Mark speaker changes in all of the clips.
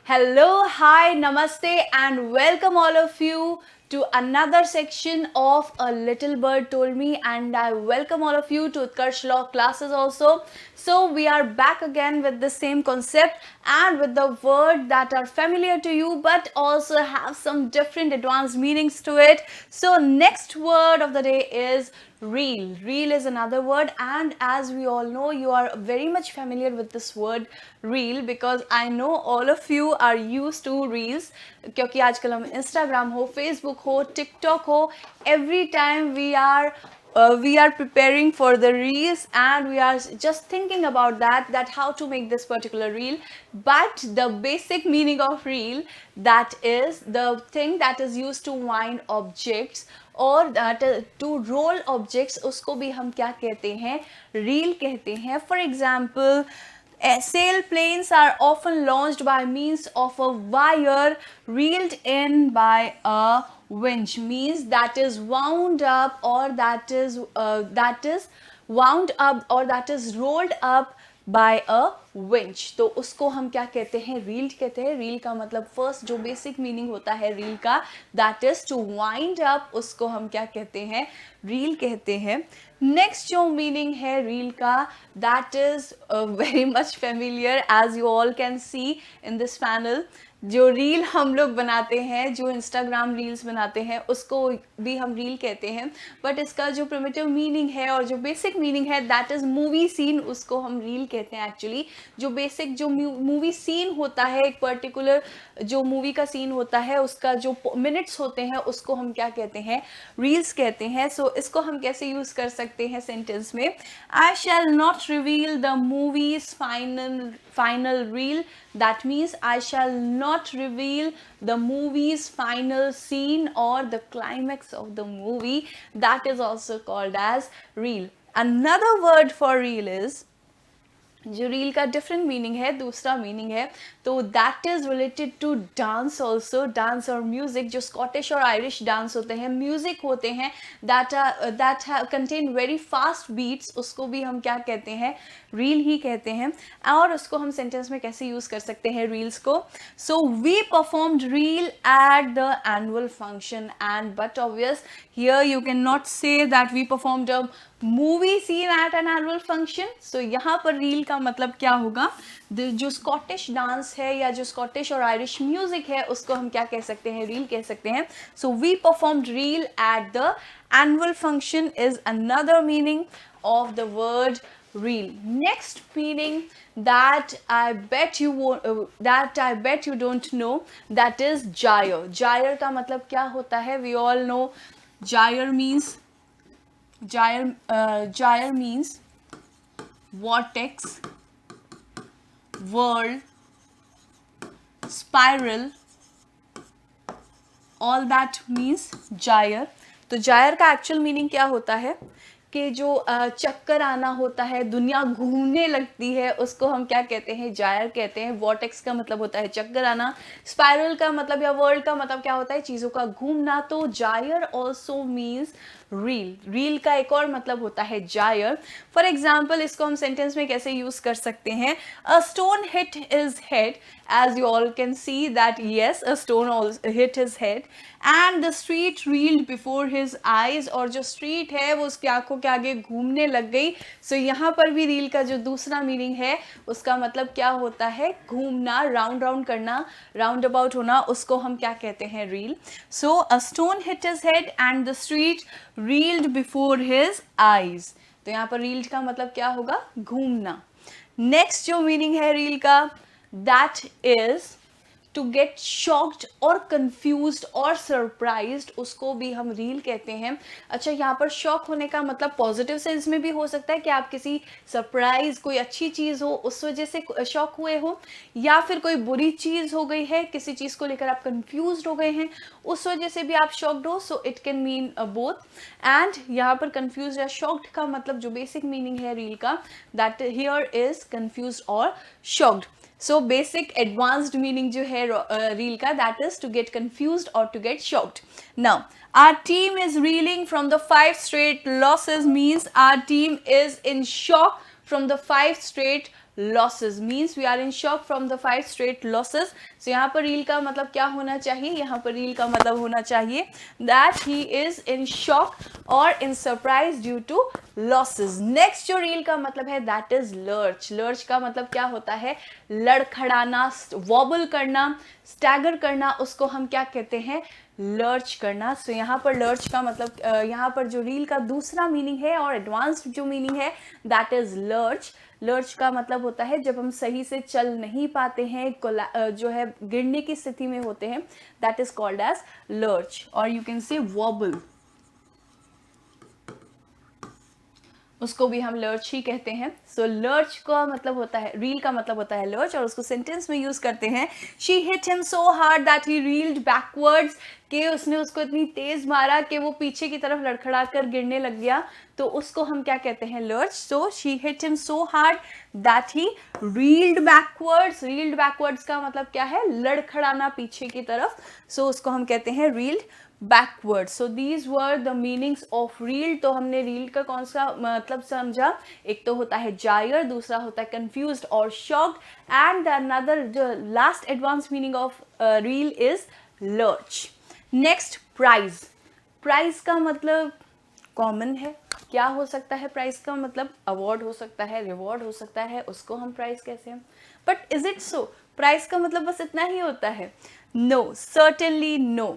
Speaker 1: Hello, hi, namaste, and welcome all of you to another section of A Little Bird Told Me, and I welcome all of you to Utkarsh Law classes also. So, we are back again with the same concept and with the word that are familiar to you but also have some different advanced meanings to it. So, next word of the day is reel. Reel is another word, and as we all know, you are very much familiar with this word reel because I know all of you are used to reels क्योंकि आजकल हम Instagram हो, Facebook हो, TikTok हो, every time we are preparing for the reels and we are just thinking about that how to make this particular reel. But the basic meaning of reel, that is the thing that is used to wind objects और to role objects, उसको भी हम क्या कहते हैं, reel कहते हैं. For example, sail planes are often launched by means of a wire reeled in by a winch, means that is wound up or that is wound up or that is rolled up by a winch. तो उसको हम क्या कहते हैं, reel कहते हैं. Reel का मतलब फर्स्ट जो बेसिक मीनिंग होता है रील का, that is to wind up, उसको हम क्या कहते हैं, रील कहते हैं. नेक्स्ट जो मीनिंग है रील का, that is very much familiar as you all can see in this panel. जो रील हम लोग बनाते हैं, जो इंस्टाग्राम रील्स बनाते हैं, उसको भी हम रील कहते हैं. बट इसका जो प्रिमिटिव मीनिंग है और जो बेसिक मीनिंग है, दैट इज मूवी सीन, उसको हम रील कहते हैं. एक्चुअली जो बेसिक जो मूवी सीन होता है, एक पर्टिकुलर जो मूवी का सीन होता है, उसका जो मिनट्स होते हैं, उसको हम क्या कहते हैं, रील्स कहते हैं. सो इसको हम कैसे यूज कर सकते हैं सेंटेंस में, I shall not reveal the movie's final reel. That means I shall not reveal the movie's final scene or the climax of the movie. That is also called as reel. Another word for reel is, जो reel का different meaning है, दूसरा meaning है, तो that is related to dance also. Dance और music, जो Scottish और Irish dance होते हैं, म्यूजिक होते हैं, that contain very fast beats, उसको भी हम क्या कहते हैं, रील ही कहते हैं. और उसको हम सेंटेंस में कैसे यूज कर सकते हैं रील्स को. So we performed reel at the annual function and but obvious here you can not say that we performed a movie scene at an annual function. So यहाँ पर रील का मतलब क्या होगा, जो स्कॉटिश डांस है या जो स्कॉटिश और आयरिश म्यूजिक है, उसको हम क्या कह सकते हैं, रील कह सकते हैं. So we performed reel at the annual function is another meaning of the word reel. Next meaning that I bet you don't know, that is gyre. Gyre का मतलब क्या होता है, we all know gyre means vortex, whirl, spiral, all that means gyre. तो gyre का actual meaning क्या होता है कि जो चक्कर आना होता है, दुनिया घूमने लगती है, उसको हम क्या कहते हैं, जायर कहते हैं. वॉर्टेक्स का मतलब होता है चक्कर आना. स्पाइरल का मतलब या वर्ल्ड का मतलब क्या होता है, चीज़ों का घूमना. तो gyre also means reel. Reel का एक और मतलब होता है जायर. फॉर एग्जाम्पल, इसको हम सेंटेंस में कैसे यूज कर सकते हैं, a stone hit his head. As you all can see that yes, a stone hit his head and the street reeled before his eyes. और जो street है वो उसकी आंखों के आगे घूमने लग गई. सो यहाँ पर भी रील का जो दूसरा मीनिंग है, उसका मतलब क्या होता है, घूमना, राउंड करना, राउंड अबाउट होना, उसको हम क्या कहते हैं, reel. So a stone hit his head and the street reeled before his eyes. तो यहाँ पर रील्ड का मतलब क्या होगा, घूमना. नेक्स्ट जो मीनिंग है रील का, that is to get shocked और confused और surprised, उसको भी हम रील कहते हैं. अच्छा, यहाँ पर शॉक होने का मतलब पॉजिटिव सेंस में भी हो सकता है कि आप किसी सरप्राइज, कोई अच्छी चीज़ हो उस वजह से शॉक हुए हो, या फिर कोई बुरी चीज़ हो गई है, किसी चीज़ को लेकर आप कंफ्यूज हो गए हैं, उस वजह से भी आप शॉक्ड हो. So it can mean both. And यहाँ पर कंफ्यूज या शॉक्ड का मतलब जो बेसिक मीनिंग है रील का, दैट हियर इज कंफ्यूज और shocked. So basic advanced meaning जो है reel का, that is to get confused or to get shocked. Now our team is reeling from the 5 straight losses means our team is in shock from the 5 straight losses means we are in shock from the 5 straight losses. So यहाँ पर reel का मतलब क्या होना चाहिए, यहाँ पर reel का मतलब होना चाहिए that he is in shock or in surprise due to losses. Next जो reel का मतलब है that is lurch. Lurch का मतलब क्या होता है, लड़खड़ाना, wobble करना, stagger करना, उसको हम क्या कहते हैं, लर्च करना. सो यहाँ पर लर्च का मतलब यहाँ पर जो रील का दूसरा मीनिंग है और एडवांस्ड जो मीनिंग है दैट इज लर्च. लर्च का मतलब होता है जब हम सही से चल नहीं पाते हैं, जो है गिरने की स्थिति में होते हैं, that is called as lurch. और यू कैन से वॉबल, उसको भी हम लर्च ही कहते हैं. सो लर्च का मतलब होता है, रील का मतलब होता है लर्च, और उसको सेंटेंस में यूज करते हैं. She hit him so hard that he reeled backwards, कि उसने उसको इतनी तेज मारा कि वो पीछे की तरफ लड़खड़ा कर गिरने लग गया, तो उसको हम क्या कहते हैं, lurch. So she hit him so hard that he reeled backwards. Reeled backwards का मतलब क्या है, लड़खड़ाना पीछे की तरफ. सो उसको हम कहते हैं reeled backward. So these were the meanings of reel. तो हमने रील का कौन सा मतलब समझा, एक तो होता है जायर, दूसरा होता है कंफ्यूज्ड और शॉक्ड, एंड अनदर जो last advance meaning of reel is lurch. Next prize. Prize का मतलब कॉमन है, क्या हो सकता है प्राइज का मतलब, अवार्ड हो सकता है, रिवॉर्ड हो सकता है, उसको हम प्राइज कहते हैं. But is it so, prize का मतलब बस इतना ही होता है? No, certainly no.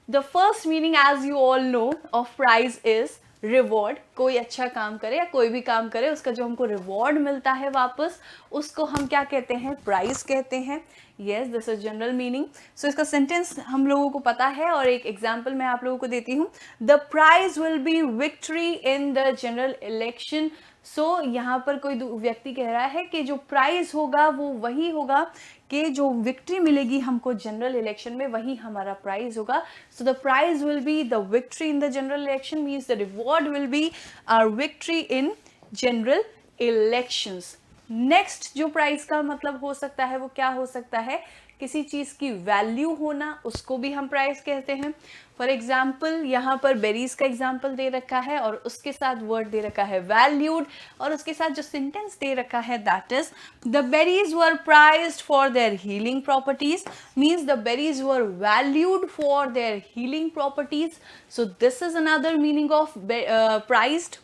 Speaker 1: The first meaning, as you all know, of prize is reward. कोई अच्छा काम करे या कोई भी काम करे, उसका जो हमको रिवॉर्ड मिलता है वापस, उसको हम क्या कहते हैं, प्राइज कहते हैं. yes, this is general meaning. so इसका सेंटेंस हम लोगों को पता है, और एक एग्जाम्पल मैं आप लोगों को देती हूँ. the prize will be victory in the general election. सो यहाँ पर कोई व्यक्ति कह रहा है कि जो प्राइज होगा वो वही होगा, कि जो विक्ट्री मिलेगी हमको जनरल इलेक्शन में, वही हमारा प्राइज होगा. So the prize will be the victory in the general election, means the reward will be our victory in general elections. Next जो प्राइज का मतलब हो सकता है वो क्या हो सकता है, किसी चीज की वैल्यू होना, उसको भी हम प्राइस कहते हैं. फॉर एग्जाम्पल यहाँ पर बेरीज का एग्जाम्पल दे रखा है, और उसके साथ वर्ड दे रखा है वैल्यूड, और उसके साथ जो सेंटेंस दे रखा है that is the berries were prized for their healing properties, means the berries were valued for their healing properties. So this is another meaning of prized.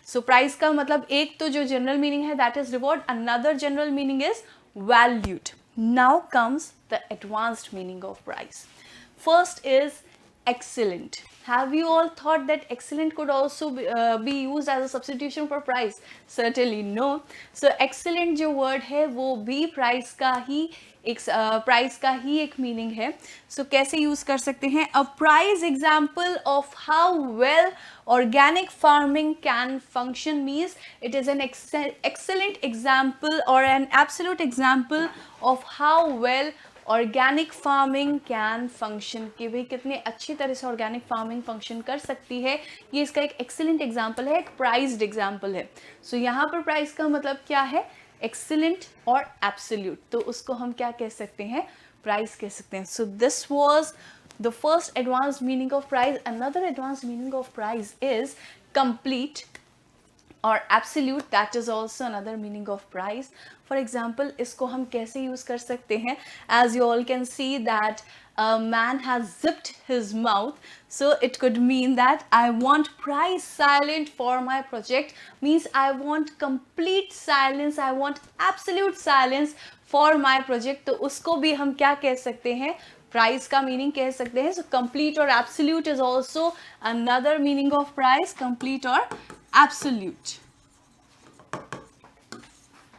Speaker 1: So prize का मतलब एक तो जो जनरल मीनिंग है that is reward, another general meaning is valued. Now comes the advanced meaning of prize. First is excellent. Have you all thought that excellent could also be used as a substitution for prize? Certainly no. So excellent जो word है वो भी prize का ही एक prize का ही एक meaning है. सो कैसे यूज कर सकते हैं, a prize example of how well organic farming can function, means it is an excellent example or an absolute example of how well organic farming can function, कि भाई कितने अच्छी तरह से organic farming function कर सकती है. ये इसका एक excellent example है, एक prized example है. so यहाँ पर prize का मतलब क्या है, excellent और absolute, तो उसको हम क्या कह सकते हैं, prize कह सकते हैं. so this was the first advanced meaning of prize. Another advanced meaning of prize is complete or absolute, that is also another meaning of prize. For example, इसको हम कैसे use कर सकते हैं, as you all can see that a man has zipped his mouth, so it could mean that I want prize silent for my project, means I want complete silence, I want absolute silence for my project. तो उसको भी हम क्या कह सकते हैं, prize का meaning कह सकते हैं. सो कंप्लीट और absolute is also another meaning of prize, complete और absolute.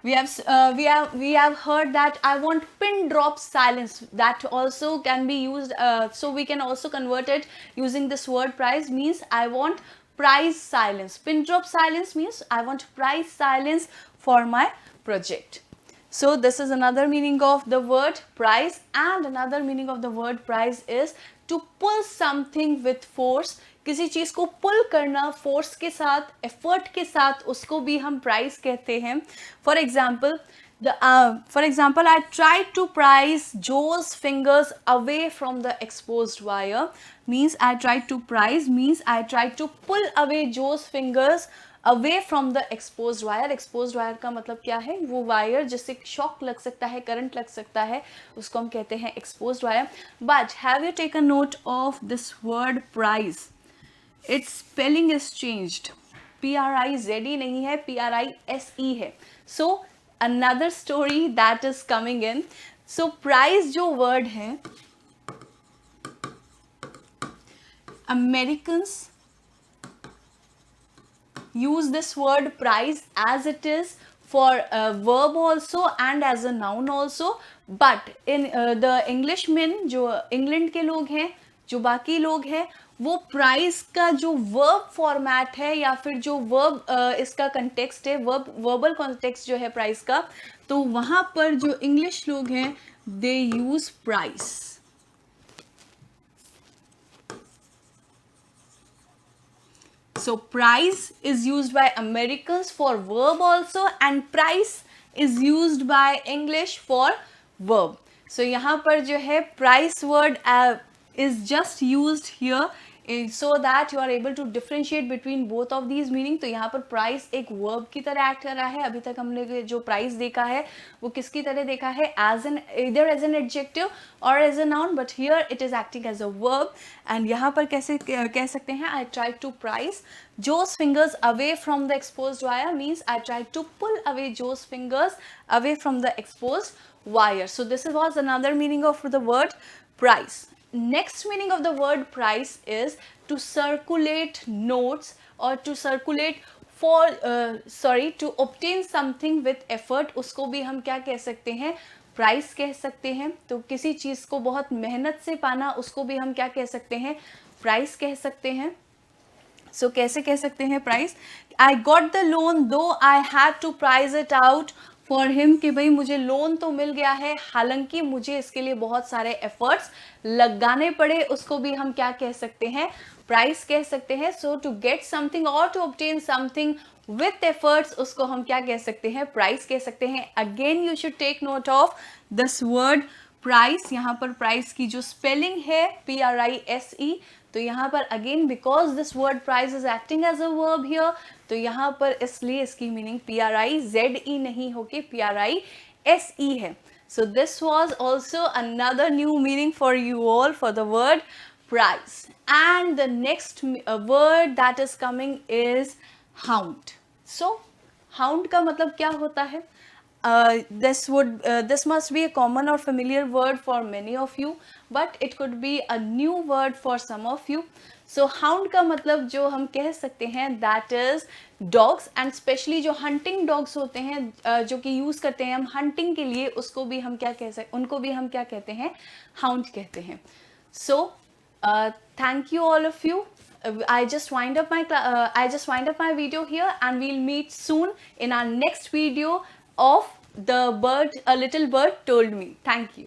Speaker 1: we have heard that I want pin drop silence, that also can be used, so we can also convert it using this word prize, means I want prize silence. Pin drop silence means I want prize silence for my project. So this is another meaning of the word prize, and another meaning of the word prize is to pull something with force. किसी चीज को पुल करना force के साथ, effort के साथ, उसको भी हम प्राइज कहते हैं. For example I tried to prise Joe's fingers away from the exposed wire, means I tried to prise means I tried to pull away Joe's fingers away from the exposed wire. Exposed wire का मतलब क्या है? वो wire जिससे shock लग सकता है, current लग सकता है, उसको हम कहते हैं exposed wire. But have you taken note of this word prize? It's spelling is changed. PRIZE नहीं है, PRISE है. So another story that is coming in. So prize जो वर्ड है, Americans use this word price as it is for a verb also and as a noun also. But in the Englishmen, जो England के लोग हैं, जो बाकी लोग हैं, वो प्राइस का जो वर्ब फॉर्मेट है या फिर जो वर्ब इसका कंटेक्स्ट है, वर्बल कॉन्टेक्स्ट जो है प्राइस का, तो वहां पर जो इंग्लिश लोग हैं they use price. So price is used by Americans for verb also and price is used by English for verb. So यहाँ पर जो है price word is just used here so that you are able to differentiate between both of these meaning. तो यहाँ पर price एक verb की तरह act कर रहा है. अभी तक हमने जो price देखा है वो किसकी तरह देखा है? As an either as an adjective or as a noun, but here it is acting as a verb. And यहाँ पर कैसे कह सकते हैं? I tried to price Joe's fingers away from the exposed wire means I tried to pull away Joe's fingers away from the exposed wire. So this was another meaning of the word price. Next meaning of the word price is to circulate notes or to circulate for to obtain something with effort. उसको भी हम क्या कह सकते हैं? Price कह सकते हैं. तो किसी चीज को बहुत मेहनत से पाना, उसको भी हम क्या कह सकते हैं? प्राइस कह सकते हैं. सो कैसे कह सकते हैं price? I got the loan though I had to prise it out for him, कि भाई मुझे लोन तो मिल गया है, हालांकि मुझे इसके लिए बहुत सारे एफर्ट्स लगाने पड़े, उसको भी हम क्या कह सकते हैं? प्राइस कह सकते हैं. सो टू गेट समथिंग और to obtain something with efforts, उसको हम क्या कह सकते हैं? प्राइस कह सकते हैं. Again you should take note of this word price. यहाँ पर प्राइस की जो स्पेलिंग है PRISE, तो यहाँ पर again because this word price is acting as a verb here, तो यहाँ पर इसलिए इसकी मीनिंग PRIZE नहीं होगी, PRISE है. So this was also another new meaning for you all for the word price. And the next word that is coming is hound. So hound का मतलब क्या होता है? This must be a common or familiar word for many of you, but it could be a new word for some of you. So hound का मतलब जो हम कह सकते हैं that is dogs, and specially जो hunting dogs होते हैं जो कि यूज करते हैं हम hunting के लिए, उसको भी हम क्या कह सकते, उनको भी हम क्या कहते हैं? hound कहते हैं. So thank you all of you. I just wind up my video here, and we'll meet soon in our next video of the bird, a little bird told me. Thank you.